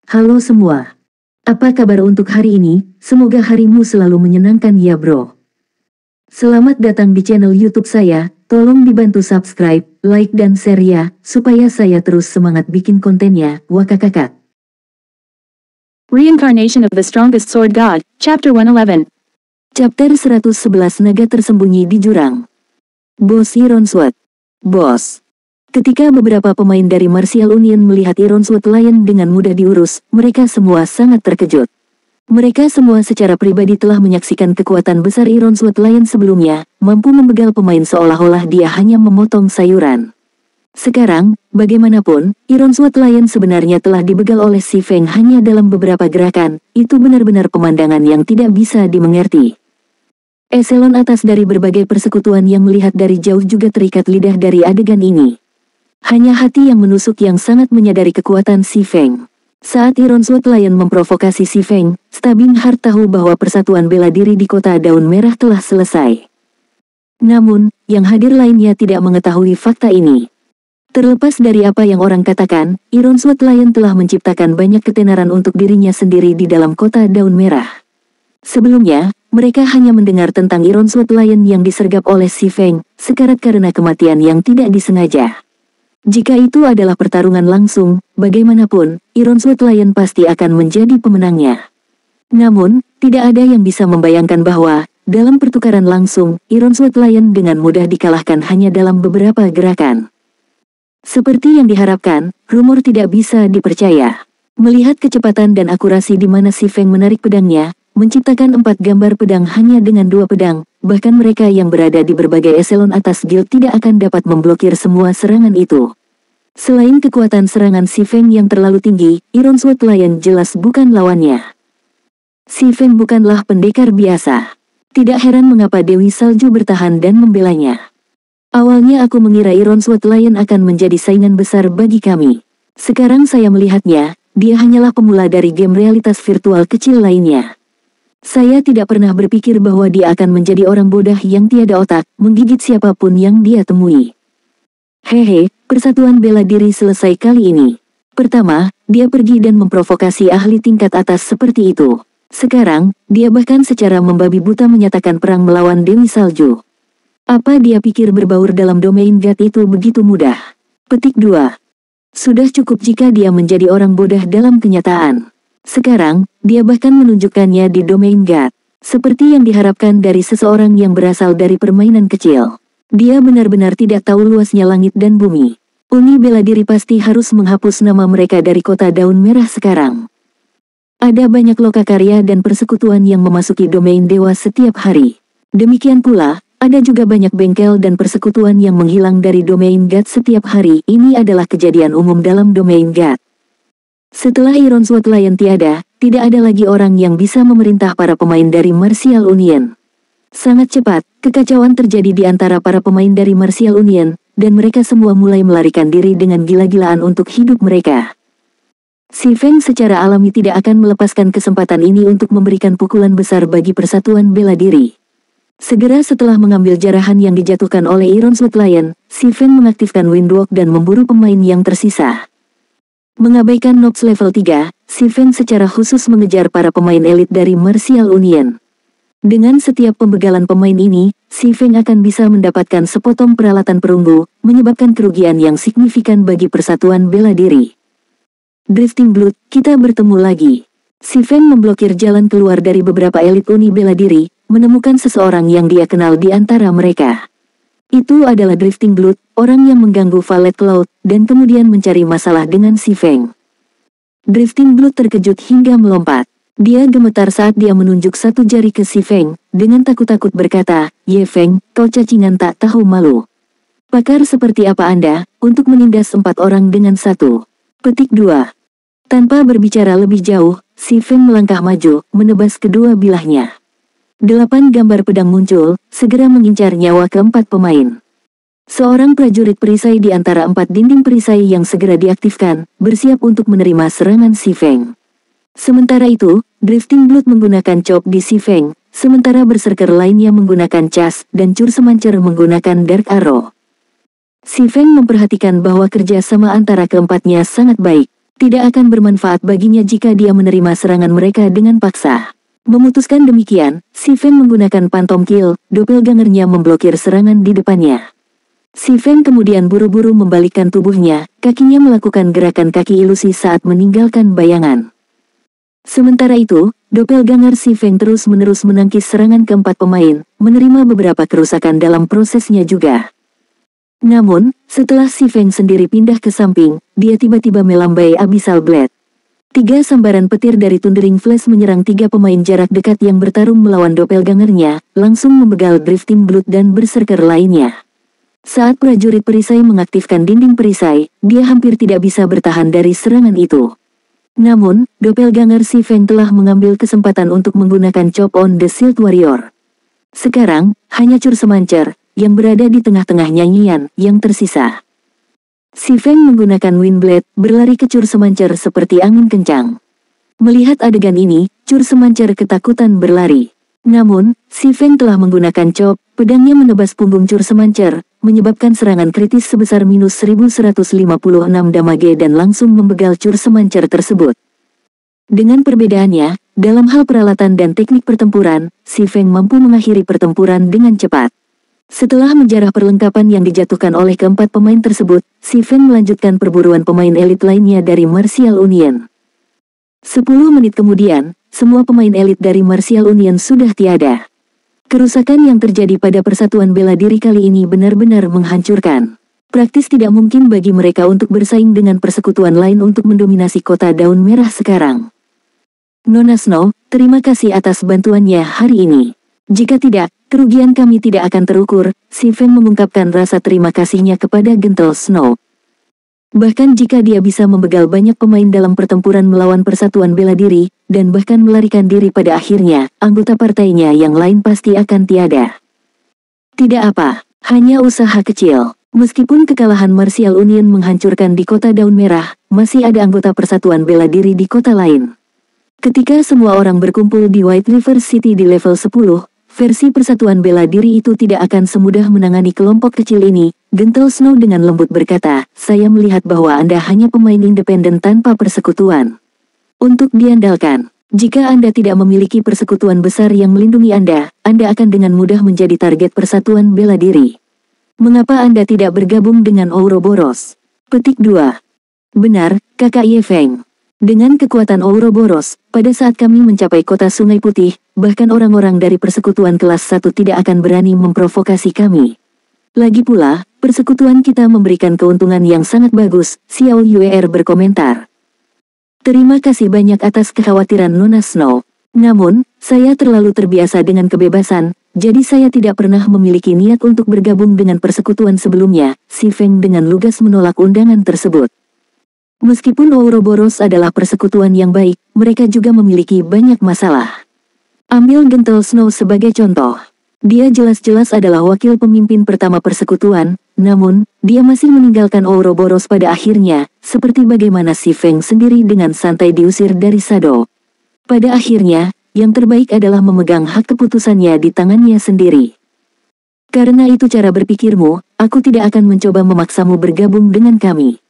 Halo semua. Apa kabar untuk hari ini? Semoga harimu selalu menyenangkan ya bro. Selamat datang di channel YouTube saya. Tolong dibantu subscribe, like dan share ya, supaya saya terus semangat bikin kontennya. Wakakakak. Reincarnation of the Strongest Sword God, Chapter 111. Chapter 111 Naga Tersembunyi di Jurang. Bos Ironswood. Bos. Ketika beberapa pemain dari Martial Union melihat Ironswood Lion dengan mudah diurus, mereka semua sangat terkejut. Mereka semua secara pribadi telah menyaksikan kekuatan besar Ironswood Lion sebelumnya, mampu membegal pemain seolah-olah dia hanya memotong sayuran. Sekarang, bagaimanapun, Ironswood Lion sebenarnya telah dibegal oleh Si Feng hanya dalam beberapa gerakan, itu benar-benar pemandangan yang tidak bisa dimengerti. Eselon atas dari berbagai persekutuan yang melihat dari jauh juga terikat lidah dari adegan ini. Hanya hati yang menusuk yang sangat menyadari kekuatan Si Feng. Saat Ironswood Lion memprovokasi Si Feng, Stabing Heart tahu bahwa persatuan bela diri di kota Daun Merah telah selesai. Namun, yang hadir lainnya tidak mengetahui fakta ini. Terlepas dari apa yang orang katakan, Ironswood Lion telah menciptakan banyak ketenaran untuk dirinya sendiri di dalam kota Daun Merah. Sebelumnya, mereka hanya mendengar tentang Ironswood Lion yang disergap oleh Si Feng, sekarat karena kematian yang tidak disengaja. Jika itu adalah pertarungan langsung, bagaimanapun, Ironswood Lion pasti akan menjadi pemenangnya. Namun, tidak ada yang bisa membayangkan bahwa, dalam pertukaran langsung, Ironswood Lion dengan mudah dikalahkan hanya dalam beberapa gerakan. Seperti yang diharapkan, rumor tidak bisa dipercaya. Melihat kecepatan dan akurasi di mana Si Feng menarik pedangnya, menciptakan 4 gambar pedang hanya dengan 2 pedang, bahkan mereka yang berada di berbagai eselon atas guild tidak akan dapat memblokir semua serangan itu. Selain kekuatan serangan Si Feng yang terlalu tinggi, Ironswood Lion jelas bukan lawannya. Si Feng bukanlah pendekar biasa. Tidak heran mengapa Dewi Salju bertahan dan membelanya. Awalnya aku mengira Ironswood Lion akan menjadi saingan besar bagi kami. Sekarang saya melihatnya, dia hanyalah pemula dari game realitas virtual kecil lainnya. Saya tidak pernah berpikir bahwa dia akan menjadi orang bodoh yang tiada otak, menggigit siapapun yang dia temui. Hehe, persatuan bela diri selesai kali ini. Pertama, dia pergi dan memprovokasi ahli tingkat atas seperti itu. Sekarang, dia bahkan secara membabi buta menyatakan perang melawan Dewi Salju. Apa dia pikir berbaur dalam domain God itu begitu mudah? Petik 2. Sudah cukup jika dia menjadi orang bodoh dalam kenyataan. Sekarang, dia bahkan menunjukkannya di domain God. Seperti yang diharapkan dari seseorang yang berasal dari permainan kecil. Dia benar-benar tidak tahu luasnya langit dan bumi. Uni bela diri pasti harus menghapus nama mereka dari kota Daun Merah sekarang. Ada banyak lokakarya dan persekutuan yang memasuki domain dewa setiap hari. Demikian pula, ada juga banyak bengkel dan persekutuan yang menghilang dari domain God setiap hari. Ini adalah kejadian umum dalam domain God. Setelah Ironswood Lion tiada, tidak ada lagi orang yang bisa memerintah para pemain dari Martial Union. Sangat cepat, kekacauan terjadi di antara para pemain dari Martial Union, dan mereka semua mulai melarikan diri dengan gila-gilaan untuk hidup mereka. Si Feng secara alami tidak akan melepaskan kesempatan ini untuk memberikan pukulan besar bagi persatuan bela diri. Segera setelah mengambil jarahan yang dijatuhkan oleh Ironswood Lion, Si Feng mengaktifkan Windwalk dan memburu pemain yang tersisa. Mengabaikan Nobs level 3, Si Feng secara khusus mengejar para pemain elit dari Martial Union. Dengan setiap pembegalan pemain ini, Si Feng akan bisa mendapatkan sepotong peralatan perunggu, menyebabkan kerugian yang signifikan bagi persatuan bela diri. Drifting Blood, kita bertemu lagi. Si Feng memblokir jalan keluar dari beberapa elit uni bela diri, menemukan seseorang yang dia kenal di antara mereka. Itu adalah Drifting Blood, orang yang mengganggu Valet Cloud, dan kemudian mencari masalah dengan Si Feng. Drifting Blood terkejut hingga melompat. Dia gemetar saat dia menunjuk satu jari ke Si Feng, dengan takut-takut berkata, "Ye Feng, kau cacingan tak tahu malu. Pakar seperti apa Anda, untuk menindas 4 orang dengan satu?" Petik 2. Tanpa berbicara lebih jauh, Si Feng melangkah maju, menebas kedua bilahnya. 8 gambar pedang muncul, segera mengincar nyawa keempat pemain. Seorang prajurit perisai di antara 4 dinding perisai yang segera diaktifkan, bersiap untuk menerima serangan Si Feng. Sementara itu, Drifting Blood menggunakan chop di Si Feng, sementara berserker lainnya menggunakan cas, dan Cur Semancer menggunakan Dark Arrow. Si Feng memperhatikan bahwa kerjasama antara keempatnya sangat baik. Tidak akan bermanfaat baginya jika dia menerima serangan mereka dengan paksa. Memutuskan demikian, Si Feng menggunakan Phantom Kill, doppelgangernya memblokir serangan di depannya. Si Feng kemudian buru-buru membalikkan tubuhnya, kakinya melakukan gerakan kaki ilusi saat meninggalkan bayangan. Sementara itu, doppelganger Si Feng terus-menerus menangkis serangan keempat pemain, menerima beberapa kerusakan dalam prosesnya juga. Namun, setelah Si Feng sendiri pindah ke samping, dia tiba-tiba melambai Abyssal Blade. 3 sambaran petir dari Thundering Flash menyerang 3 pemain jarak dekat yang bertarung melawan doppelgangernya, langsung membegal Drifting Blood dan berserker lainnya. Saat prajurit perisai mengaktifkan dinding perisai, dia hampir tidak bisa bertahan dari serangan itu. Namun, doppelganger Si Feng telah mengambil kesempatan untuk menggunakan Chop on the Shield Warrior. Sekarang, hanya Cur Semancer yang berada di tengah-tengah nyanyian yang tersisa. Si Feng menggunakan Windblade, berlari ke Cur Semancer seperti angin kencang. Melihat adegan ini, Cur Semancer ketakutan berlari. Namun, Si Feng telah menggunakan Chop, pedangnya menebas punggung Cur Semancer, menyebabkan serangan kritis sebesar minus 1156 damage dan langsung membegal Cur Semancer tersebut. Dengan perbedaannya, dalam hal peralatan dan teknik pertempuran, Si Feng mampu mengakhiri pertempuran dengan cepat. Setelah menjarah perlengkapan yang dijatuhkan oleh keempat pemain tersebut, Si Feng melanjutkan perburuan pemain elit lainnya dari Martial Union. 10 menit kemudian, semua pemain elit dari Martial Union sudah tiada. Kerusakan yang terjadi pada persatuan bela diri kali ini benar-benar menghancurkan. Praktis tidak mungkin bagi mereka untuk bersaing dengan persekutuan lain untuk mendominasi kota Daun Merah sekarang. Nona Snow, terima kasih atas bantuannya hari ini. Jika tidak, kerugian kami tidak akan terukur, Si Feng mengungkapkan rasa terima kasihnya kepada Gentle Snow. Bahkan jika dia bisa membegal banyak pemain dalam pertempuran melawan persatuan bela diri, dan bahkan melarikan diri pada akhirnya, anggota partainya yang lain pasti akan tiada. Tidak apa, hanya usaha kecil. Meskipun kekalahan Martial Union menghancurkan di kota Daun Merah, masih ada anggota persatuan bela diri di kota lain. Ketika semua orang berkumpul di White River City di level 10, versi persatuan bela diri itu tidak akan semudah menangani kelompok kecil ini. Gentle Snow dengan lembut berkata, saya melihat bahwa Anda hanya pemain independen tanpa persekutuan. Untuk diandalkan, jika Anda tidak memiliki persekutuan besar yang melindungi Anda akan dengan mudah menjadi target persatuan bela diri. Mengapa Anda tidak bergabung dengan Ouroboros? Petik 2. Benar, Kakak Ye Feng. Dengan kekuatan Ouroboros, pada saat kami mencapai kota Sungai Putih, bahkan orang-orang dari persekutuan kelas 1 tidak akan berani memprovokasi kami. Lagi pula, persekutuan kita memberikan keuntungan yang sangat bagus, Xiao Yuer berkomentar. Terima kasih banyak atas kekhawatiran Nona Snow. Namun, saya terlalu terbiasa dengan kebebasan, jadi saya tidak pernah memiliki niat untuk bergabung dengan persekutuan sebelumnya. Si Feng dengan lugas menolak undangan tersebut. Meskipun Ouroboros adalah persekutuan yang baik, mereka juga memiliki banyak masalah. Ambil Gentle Snow sebagai contoh. Dia jelas-jelas adalah wakil pemimpin pertama persekutuan, namun, dia masih meninggalkan Ouroboros pada akhirnya, seperti bagaimana Si Feng sendiri dengan santai diusir dari Shadow. Pada akhirnya, yang terbaik adalah memegang hak keputusannya di tangannya sendiri. Karena itu cara berpikirmu, aku tidak akan mencoba memaksamu bergabung dengan kami.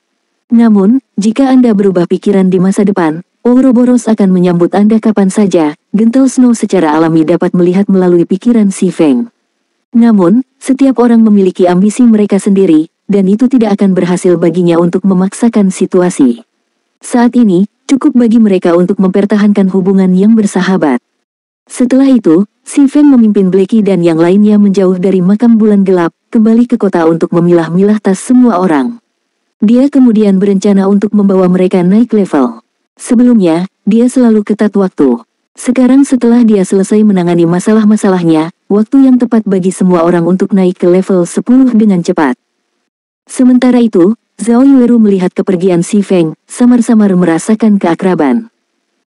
Namun, jika Anda berubah pikiran di masa depan, Ouroboros akan menyambut Anda kapan saja. Gentle Snow secara alami dapat melihat melalui pikiran Si Feng. Namun, setiap orang memiliki ambisi mereka sendiri, dan itu tidak akan berhasil baginya untuk memaksakan situasi. Saat ini, cukup bagi mereka untuk mempertahankan hubungan yang bersahabat. Setelah itu, Si Feng memimpin Blackie dan yang lainnya menjauh dari makam bulan gelap, kembali ke kota untuk memilah-milah tas semua orang. Dia kemudian berencana untuk membawa mereka naik level. Sebelumnya, dia selalu ketat waktu. Sekarang setelah dia selesai menangani masalah-masalahnya, waktu yang tepat bagi semua orang untuk naik ke level 10 dengan cepat. Sementara itu, Zhao Yueru melihat kepergian Si Feng, samar-samar merasakan keakraban.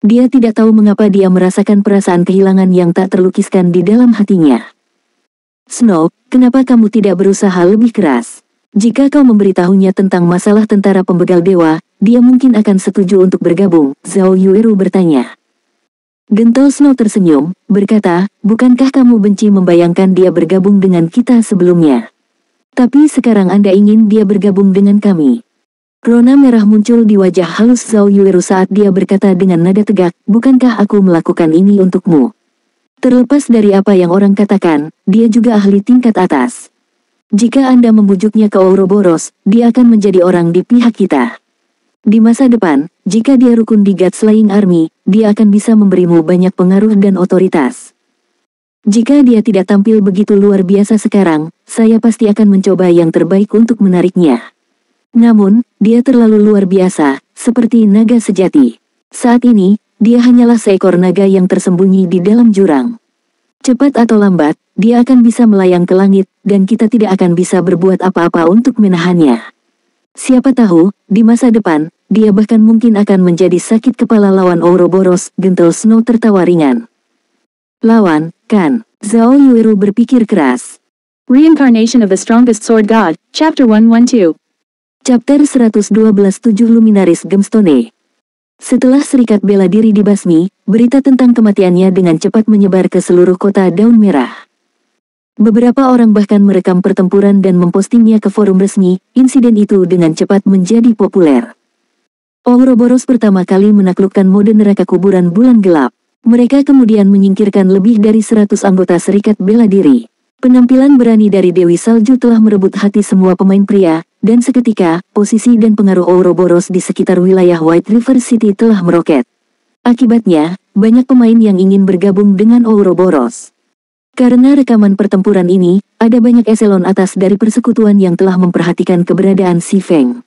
Dia tidak tahu mengapa dia merasakan perasaan kehilangan yang tak terlukiskan di dalam hatinya. Snow, kenapa kamu tidak berusaha lebih keras? Jika kau memberitahunya tentang masalah tentara pembegal dewa, dia mungkin akan setuju untuk bergabung, Zhao Yueru bertanya. Gentle Snow tersenyum, berkata, bukankah kamu benci membayangkan dia bergabung dengan kita sebelumnya? Tapi sekarang Anda ingin dia bergabung dengan kami. Rona merah muncul di wajah halus Zhao Yueru saat dia berkata dengan nada tegak, bukankah aku melakukan ini untukmu? Terlepas dari apa yang orang katakan, dia juga ahli tingkat atas. Jika Anda membujuknya ke Ouroboros, dia akan menjadi orang di pihak kita. Di masa depan, jika dia rukun di God Slaying Army, dia akan bisa memberimu banyak pengaruh dan otoritas. Jika dia tidak tampil begitu luar biasa sekarang, saya pasti akan mencoba yang terbaik untuk menariknya. Namun, dia terlalu luar biasa, seperti naga sejati. Saat ini, dia hanyalah seekor naga yang tersembunyi di dalam jurang. Cepat atau lambat, dia akan bisa melayang ke langit, dan kita tidak akan bisa berbuat apa-apa untuk menahannya. Siapa tahu, di masa depan, dia bahkan mungkin akan menjadi sakit kepala lawan Ouroboros, gentle Snow tertawa ringan. Lawan, kan? Zhao Yueru berpikir keras. Reincarnation of the Strongest Sword God, Chapter 112. Chapter 112 7 Luminaris Gemstone. Setelah serikat bela diri dibasmi, berita tentang kematiannya dengan cepat menyebar ke seluruh kota Daun Merah. Beberapa orang bahkan merekam pertempuran dan mempostingnya ke forum resmi. Insiden itu dengan cepat menjadi populer. Ouroboros pertama kali menaklukkan mode neraka kuburan bulan gelap. Mereka kemudian menyingkirkan lebih dari 100 anggota serikat bela diri. Penampilan berani dari Dewi Salju telah merebut hati semua pemain pria, dan seketika, posisi dan pengaruh Ouroboros di sekitar wilayah White River City telah meroket. Akibatnya, banyak pemain yang ingin bergabung dengan Ouroboros. Karena rekaman pertempuran ini, ada banyak eselon atas dari persekutuan yang telah memperhatikan keberadaan Si Feng.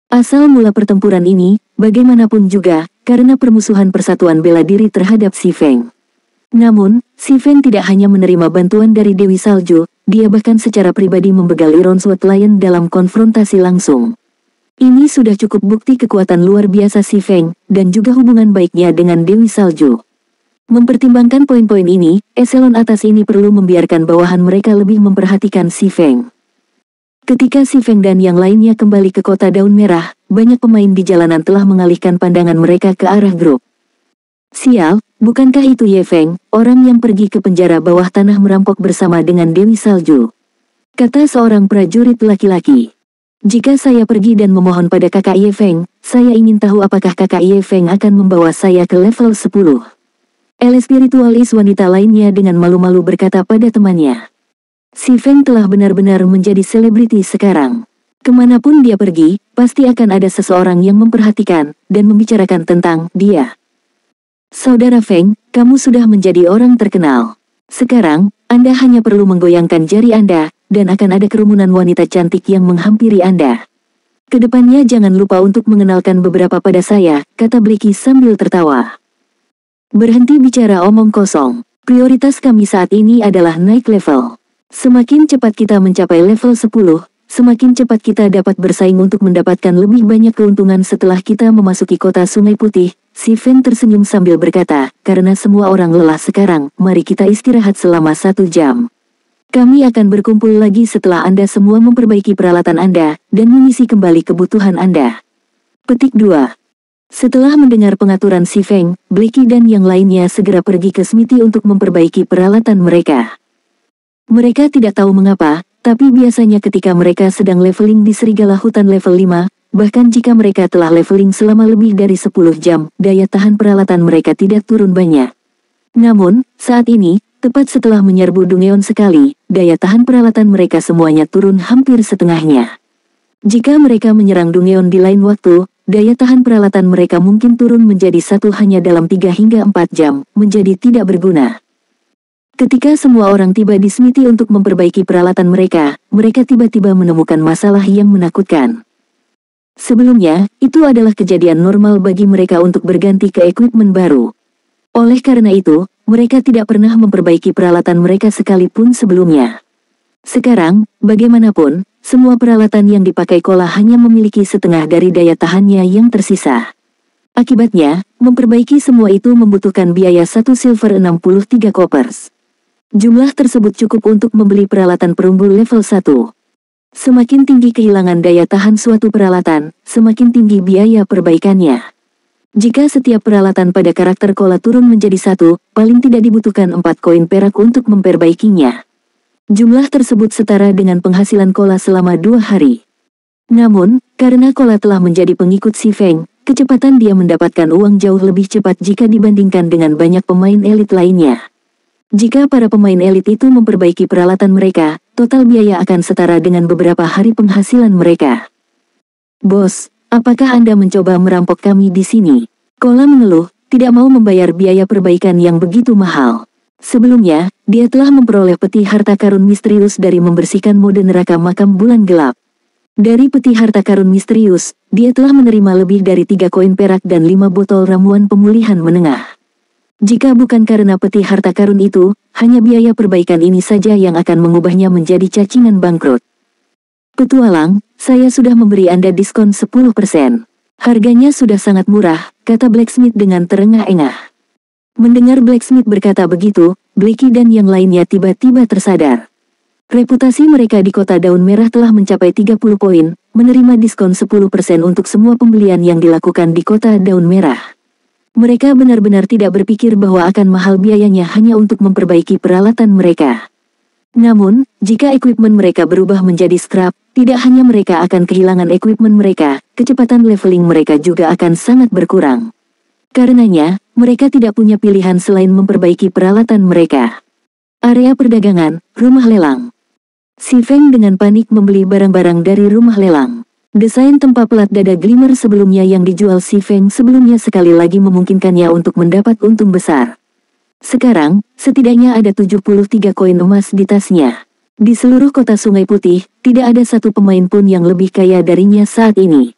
Asal mula pertempuran ini, bagaimanapun juga, karena permusuhan persatuan bela diri terhadap Si Feng. Namun, Si Feng tidak hanya menerima bantuan dari Dewi Salju, dia bahkan secara pribadi membegal Iron Sword Lion dalam konfrontasi langsung. Ini sudah cukup bukti kekuatan luar biasa Si Feng, dan juga hubungan baiknya dengan Dewi Salju. Mempertimbangkan poin-poin ini, eselon atas ini perlu membiarkan bawahan mereka lebih memperhatikan Si Feng. Ketika Si Feng dan yang lainnya kembali ke kota Daun Merah, banyak pemain di jalanan telah mengalihkan pandangan mereka ke arah grup. Sial, bukankah itu Ye Feng, orang yang pergi ke penjara bawah tanah merampok bersama dengan Dewi Salju? Kata seorang prajurit laki-laki. Jika saya pergi dan memohon pada kakak Ye Feng, saya ingin tahu apakah kakak Ye Feng akan membawa saya ke level 10. El spiritualis wanita lainnya dengan malu-malu berkata pada temannya. Si Feng telah benar-benar menjadi selebriti sekarang. Kemanapun dia pergi, pasti akan ada seseorang yang memperhatikan dan membicarakan tentang dia. Saudara Feng, kamu sudah menjadi orang terkenal. Sekarang, Anda hanya perlu menggoyangkan jari Anda, dan akan ada kerumunan wanita cantik yang menghampiri Anda. Kedepannya jangan lupa untuk mengenalkan beberapa pada saya, kata Bliki sambil tertawa. Berhenti bicara omong kosong. Prioritas kami saat ini adalah naik level. Semakin cepat kita mencapai level 10, semakin cepat kita dapat bersaing untuk mendapatkan lebih banyak keuntungan setelah kita memasuki kota Sungai Putih. Si Feng tersenyum sambil berkata, karena semua orang lelah sekarang, mari kita istirahat selama 1 jam. Kami akan berkumpul lagi setelah Anda semua memperbaiki peralatan Anda, dan mengisi kembali kebutuhan Anda. Petik 2. Setelah mendengar pengaturan Si Feng, Bliki dan yang lainnya segera pergi ke Smithy untuk memperbaiki peralatan mereka. Mereka tidak tahu mengapa, tapi biasanya ketika mereka sedang leveling di Serigala Hutan level 5, bahkan jika mereka telah leveling selama lebih dari 10 jam, daya tahan peralatan mereka tidak turun banyak. Namun, saat ini, tepat setelah menyerbu Dungeon sekali, daya tahan peralatan mereka semuanya turun hampir setengahnya. Jika mereka menyerang Dungeon di lain waktu, daya tahan peralatan mereka mungkin turun menjadi 1 hanya dalam 3 hingga 4 jam, menjadi tidak berguna. Ketika semua orang tiba di Smithy untuk memperbaiki peralatan mereka, mereka tiba-tiba menemukan masalah yang menakutkan. Sebelumnya, itu adalah kejadian normal bagi mereka untuk berganti ke equipment baru. Oleh karena itu, mereka tidak pernah memperbaiki peralatan mereka sekalipun sebelumnya. Sekarang, bagaimanapun, semua peralatan yang dipakai Kola hanya memiliki setengah dari daya tahannya yang tersisa. Akibatnya, memperbaiki semua itu membutuhkan biaya 1 silver 63 coppers. Jumlah tersebut cukup untuk membeli peralatan perunggu level 1. Semakin tinggi kehilangan daya tahan suatu peralatan, semakin tinggi biaya perbaikannya. Jika setiap peralatan pada karakter Kola turun menjadi 1, paling tidak dibutuhkan 4 koin perak untuk memperbaikinya. Jumlah tersebut setara dengan penghasilan Kola selama 2 hari. Namun, karena Kola telah menjadi pengikut si Feng, kecepatan dia mendapatkan uang jauh lebih cepat jika dibandingkan dengan banyak pemain elit lainnya. Jika para pemain elit itu memperbaiki peralatan mereka, total biaya akan setara dengan beberapa hari penghasilan mereka. Bos, apakah Anda mencoba merampok kami di sini? Kola mengeluh, tidak mau membayar biaya perbaikan yang begitu mahal. Sebelumnya, dia telah memperoleh peti harta karun misterius dari membersihkan mode neraka makam bulan gelap. Dari peti harta karun misterius, dia telah menerima lebih dari 3 koin perak dan 5 botol ramuan pemulihan menengah. Jika bukan karena peti harta karun itu, hanya biaya perbaikan ini saja yang akan mengubahnya menjadi cacingan bangkrut. Petualang, saya sudah memberi Anda diskon 10%. Harganya sudah sangat murah, kata Blacksmith dengan terengah-engah. Mendengar Blacksmith berkata begitu, Blackie dan yang lainnya tiba-tiba tersadar. Reputasi mereka di kota Daun Merah telah mencapai 30 poin, menerima diskon 10% untuk semua pembelian yang dilakukan di kota Daun Merah. Mereka benar-benar tidak berpikir bahwa akan mahal biayanya hanya untuk memperbaiki peralatan mereka. Namun, jika equipment mereka berubah menjadi scrap, tidak hanya mereka akan kehilangan equipment mereka, kecepatan leveling mereka juga akan sangat berkurang. Karenanya, mereka tidak punya pilihan selain memperbaiki peralatan mereka. Area perdagangan, rumah lelang. Si Feng dengan panik membeli barang-barang dari rumah lelang. Desain tempat pelat dada glimmer sebelumnya yang dijual si Feng sebelumnya sekali lagi memungkinkannya untuk mendapat untung besar. Sekarang, setidaknya ada 73 koin emas di tasnya. Di seluruh kota Sungai Putih, tidak ada satu pemain pun yang lebih kaya darinya saat ini.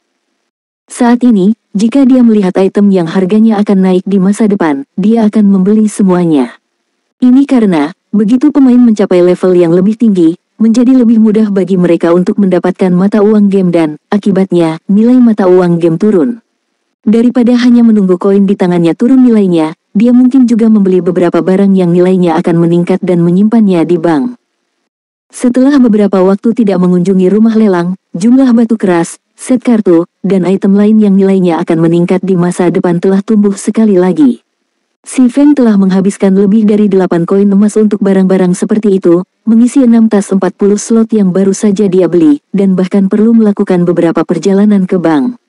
Saat ini, jika dia melihat item yang harganya akan naik di masa depan, dia akan membeli semuanya. Ini karena, begitu pemain mencapai level yang lebih tinggi, menjadi lebih mudah bagi mereka untuk mendapatkan mata uang game dan, akibatnya, nilai mata uang game turun. Daripada hanya menunggu koin di tangannya turun nilainya, dia mungkin juga membeli beberapa barang yang nilainya akan meningkat dan menyimpannya di bank. Setelah beberapa waktu tidak mengunjungi rumah lelang, jumlah batu keras, set kartu, dan item lain yang nilainya akan meningkat di masa depan telah tumbuh sekali lagi. Si Feng telah menghabiskan lebih dari 8 koin emas untuk barang-barang seperti itu, mengisi 6 tas 40 slot yang baru saja dia beli, dan bahkan perlu melakukan beberapa perjalanan ke bank.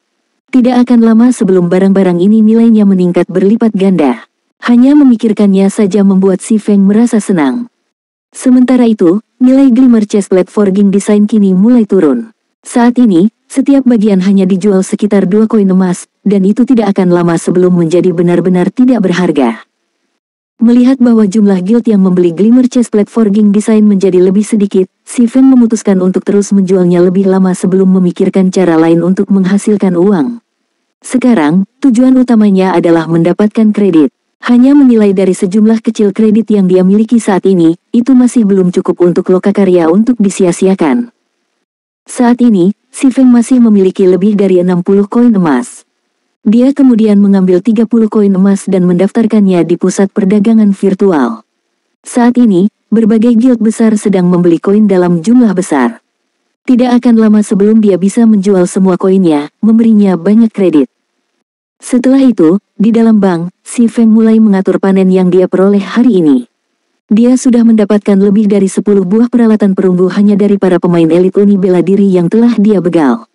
Tidak akan lama sebelum barang-barang ini nilainya meningkat berlipat ganda. Hanya memikirkannya saja membuat si Feng merasa senang. Sementara itu, nilai Glimmer Chestplate Forging Design kini mulai turun. Saat ini, setiap bagian hanya dijual sekitar 2 koin emas, dan itu tidak akan lama sebelum menjadi benar-benar tidak berharga. Melihat bahwa jumlah guild yang membeli Glimmer Chestplate Forging Design menjadi lebih sedikit, si Feng memutuskan untuk terus menjualnya lebih lama sebelum memikirkan cara lain untuk menghasilkan uang. Sekarang, tujuan utamanya adalah mendapatkan kredit. Hanya menilai dari sejumlah kecil kredit yang dia miliki saat ini, itu masih belum cukup untuk lokakarya untuk disia-siakan. Saat ini, si Feng masih memiliki lebih dari 60 koin emas. Dia kemudian mengambil 30 koin emas dan mendaftarkannya di pusat perdagangan virtual. Saat ini, berbagai guild besar sedang membeli koin dalam jumlah besar. Tidak akan lama sebelum dia bisa menjual semua koinnya, memberinya banyak kredit. Setelah itu, di dalam bank, si Feng mulai mengatur panen yang dia peroleh hari ini. Dia sudah mendapatkan lebih dari 10 buah peralatan perunggu hanya dari para pemain elit uni bela diri yang telah dia begal.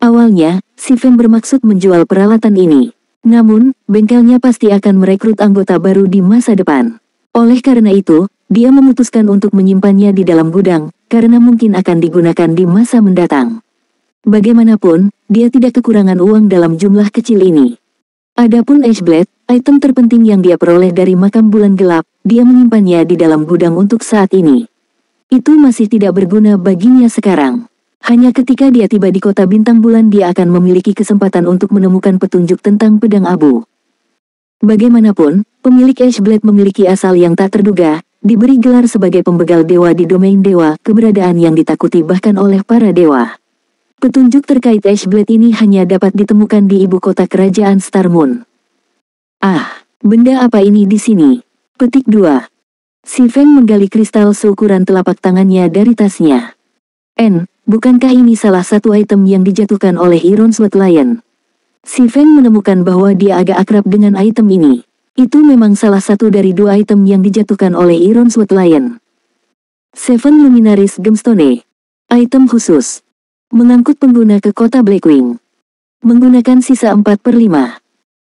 Awalnya, si Feng bermaksud menjual peralatan ini. Namun, bengkelnya pasti akan merekrut anggota baru di masa depan. Oleh karena itu, dia memutuskan untuk menyimpannya di dalam gudang, karena mungkin akan digunakan di masa mendatang. Bagaimanapun, dia tidak kekurangan uang dalam jumlah kecil ini. Adapun Ashblade, item terpenting yang dia peroleh dari makam bulan gelap, dia menyimpannya di dalam gudang untuk saat ini. Itu masih tidak berguna baginya sekarang. Hanya ketika dia tiba di kota bintang bulan dia akan memiliki kesempatan untuk menemukan petunjuk tentang pedang abu. Bagaimanapun, pemilik Ashblade memiliki asal yang tak terduga, diberi gelar sebagai pembegal dewa di domain dewa, keberadaan yang ditakuti bahkan oleh para dewa. Petunjuk terkait Ashblade ini hanya dapat ditemukan di ibu kota kerajaan Star Moon. Ah, benda apa ini di sini? Petik 2. Si Feng menggali kristal seukuran telapak tangannya dari tasnya. Bukankah ini salah satu item yang dijatuhkan oleh Iron Sword Lion? Si Feng menemukan bahwa dia agak akrab dengan item ini. Itu memang salah satu dari 2 item yang dijatuhkan oleh Iron Sword Lion. Seven Luminaries Gemstone. Item khusus. Mengangkut pengguna ke kota Blackwing. Menggunakan sisa 4/5.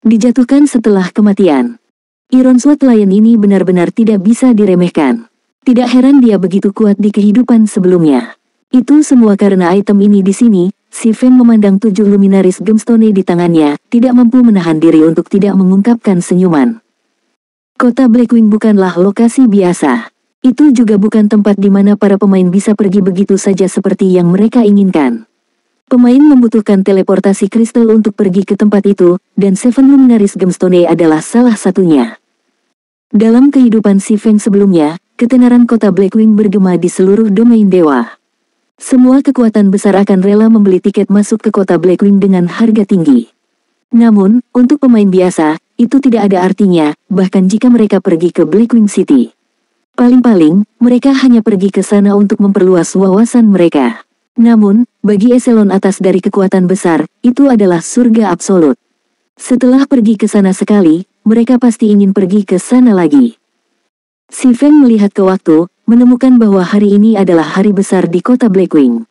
Dijatuhkan setelah kematian. Iron Sword Lion ini benar-benar tidak bisa diremehkan. Tidak heran dia begitu kuat di kehidupan sebelumnya. Itu semua karena item ini di sini. Si Feng memandang 7 luminaris gemstone di tangannya, tidak mampu menahan diri untuk tidak mengungkapkan senyuman. Kota Blackwing bukanlah lokasi biasa. Itu juga bukan tempat di mana para pemain bisa pergi begitu saja seperti yang mereka inginkan. Pemain membutuhkan teleportasi kristal untuk pergi ke tempat itu, dan Seven Luminaris Gemstone adalah salah satunya. Dalam kehidupan si Feng sebelumnya, ketenaran kota Blackwing bergema di seluruh domain dewa. Semua kekuatan besar akan rela membeli tiket masuk ke kota Blackwing dengan harga tinggi. Namun, untuk pemain biasa, itu tidak ada artinya, bahkan jika mereka pergi ke Blackwing City. Paling-paling, mereka hanya pergi ke sana untuk memperluas wawasan mereka. Namun, bagi eselon atas dari kekuatan besar, itu adalah surga absolut. Setelah pergi ke sana sekali, mereka pasti ingin pergi ke sana lagi. Si Feng melihat ke waktu, menemukan bahwa hari ini adalah hari besar di kota Blackwing.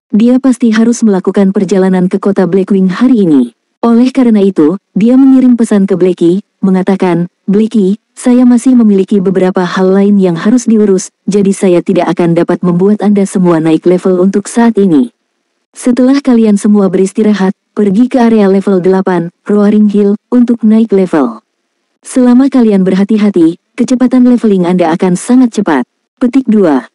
Dia pasti harus melakukan perjalanan ke kota Blackwing hari ini. Oleh karena itu, dia mengirim pesan ke Blackie, mengatakan, "Blackie, saya masih memiliki beberapa hal lain yang harus diurus, jadi saya tidak akan dapat membuat Anda semua naik level untuk saat ini. Setelah kalian semua beristirahat, pergi ke area level 8, Roaring Hill, untuk naik level. Selama kalian berhati-hati, kecepatan leveling Anda akan sangat cepat." Petik 2.